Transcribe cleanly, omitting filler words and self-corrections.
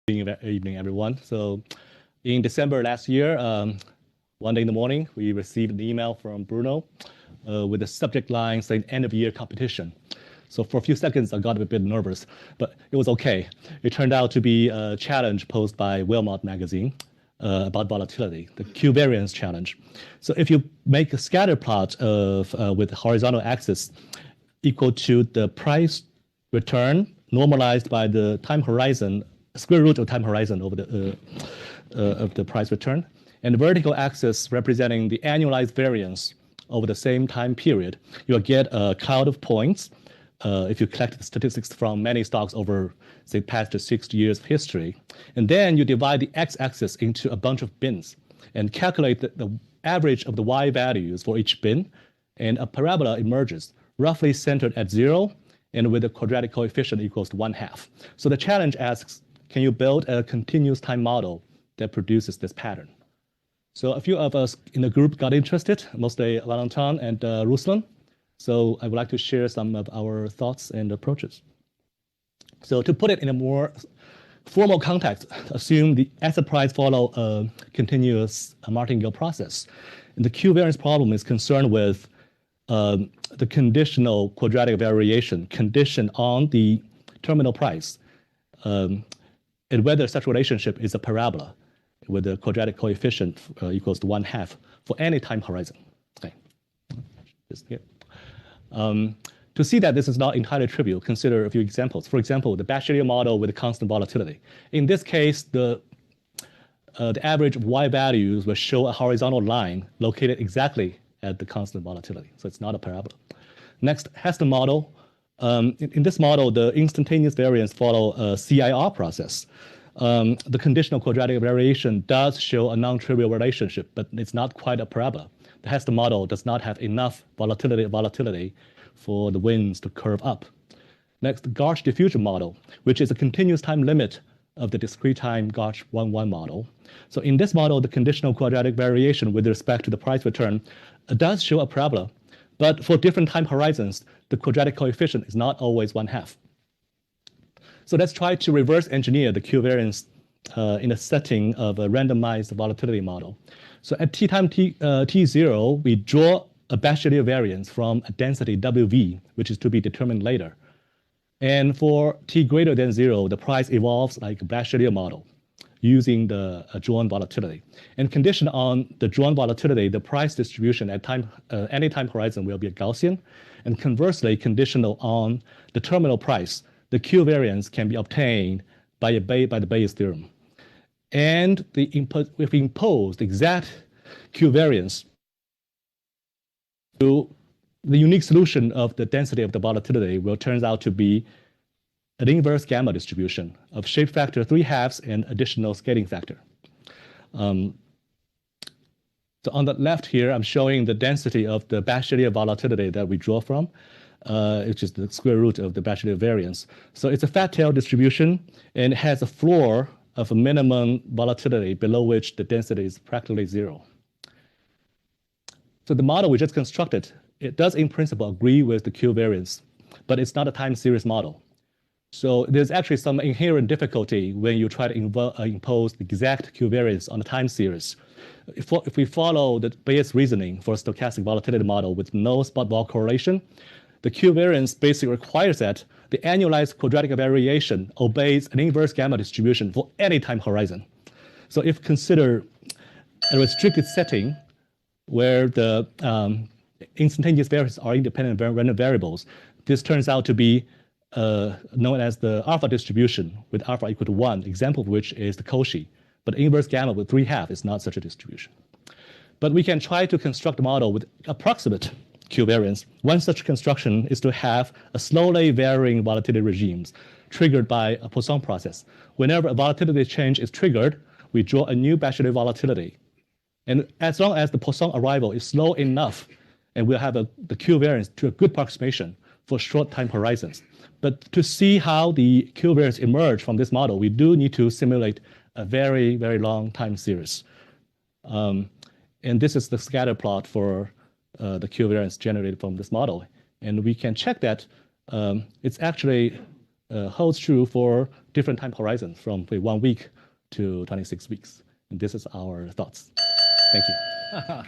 Evening, everyone. So in December last year, one day in the morning, we received an email from Bruno with the subject line saying end of year competition. So for a few seconds, I got a bit nervous, but it was okay. It turned out to be a challenge posed by Wilmot magazine about volatility, the Q Variance challenge. So if you make a scatter plot of with horizontal axis equal to the price return normalized by the time horizon, square root of time horizon over the of the price return, and the vertical axis representing the annualized variance over the same time period, you'll get a cloud of points if you collect the statistics from many stocks over, say, past 6 years of history. And then you divide the x-axis into a bunch of bins and calculate the average of the y values for each bin, and a parabola emerges, roughly centered at 0 and with a quadratic coefficient equals to 1/2. So the challenge asks, can you build a continuous time model that produces this pattern? So a few of us in the group got interested, mostly Valentin and Ruslan. So I would like to share some of our thoughts and approaches. So to put it in a more formal context, assume the asset price follow a continuous martingale process. And the Q variance problem is concerned with the conditional quadratic variation conditioned on the terminal price, and whether such relationship is a parabola with a quadratic coefficient equals to 1/2 for any time horizon. Okay. To see that this is not entirely trivial, consider a few examples. For example, the Bachelier model with constant volatility. In this case, the average of y values will show a horizontal line located exactly at the constant volatility. So it's not a parabola. Next, Heston model. In this model, the instantaneous variance follow a CIR process. The conditional quadratic variation does show a non-trivial relationship, but it's not quite a parabola. The Heston model does not have enough volatility for the winds to curve up. Next, the Gauge diffusion model, which is a continuous time limit of the discrete time Gauge 1-1 model. So in this model, the conditional quadratic variation with respect to the price return does show a parabola, but for different time horizons, the quadratic coefficient is not always 1/2. So let's try to reverse engineer the Q variance in a setting of a randomized volatility model. So at t time t0, we draw a Bachelier variance from a density WV, which is to be determined later. And for t greater than 0, the price evolves like a Bachelier model using the drawn volatility. And conditioned on the drawn volatility, the price distribution at any time horizon will be a Gaussian. And conversely, conditional on the terminal price, the Q variance can be obtained by the Bayes theorem. And if we impose the exact Q variance to the unique solution of the density of the volatility will turn out to be an inverse gamma distribution of shape factor 3/2 and additional scaling factor. So on the left here, I'm showing the density of the Bachelier volatility that we draw from, which is the square root of the Bachelier variance. So it's a fat tail distribution, and it has a floor of a minimum volatility below which the density is practically 0. So the model we just constructed, it does in principle agree with the Q variance, but it's not a time series model. So there's actually some inherent difficulty when you try to impose the exact Q variance on a time series. If we follow the Bayes reasoning for a stochastic volatility model with no spot vol correlation, the Q variance basically requires that the annualized quadratic variation obeys an inverse gamma distribution for any time horizon. So if consider a restricted setting where the instantaneous variables are independent random variables, this turns out to be known as the alpha distribution with alpha equal to 1, example of which is the Cauchy. But inverse gamma with 3/2 is not such a distribution. But we can try to construct a model with approximate Q variance. One such construction is to have a slowly varying volatility regimes triggered by a Poisson process. Whenever a volatility change is triggered, we draw a new Bachelier volatility. And as long as the Poisson arrival is slow enough, and we'll have the Q variance to a good approximation for short time horizons. But to see how the Q variance emerge from this model, we do need to simulate a very, very long time series. And this is the scatter plot for the Q variance generated from this model. And we can check that it's actually holds true for different time horizons from 1 week to 26 weeks. And this is our thoughts. Thank you.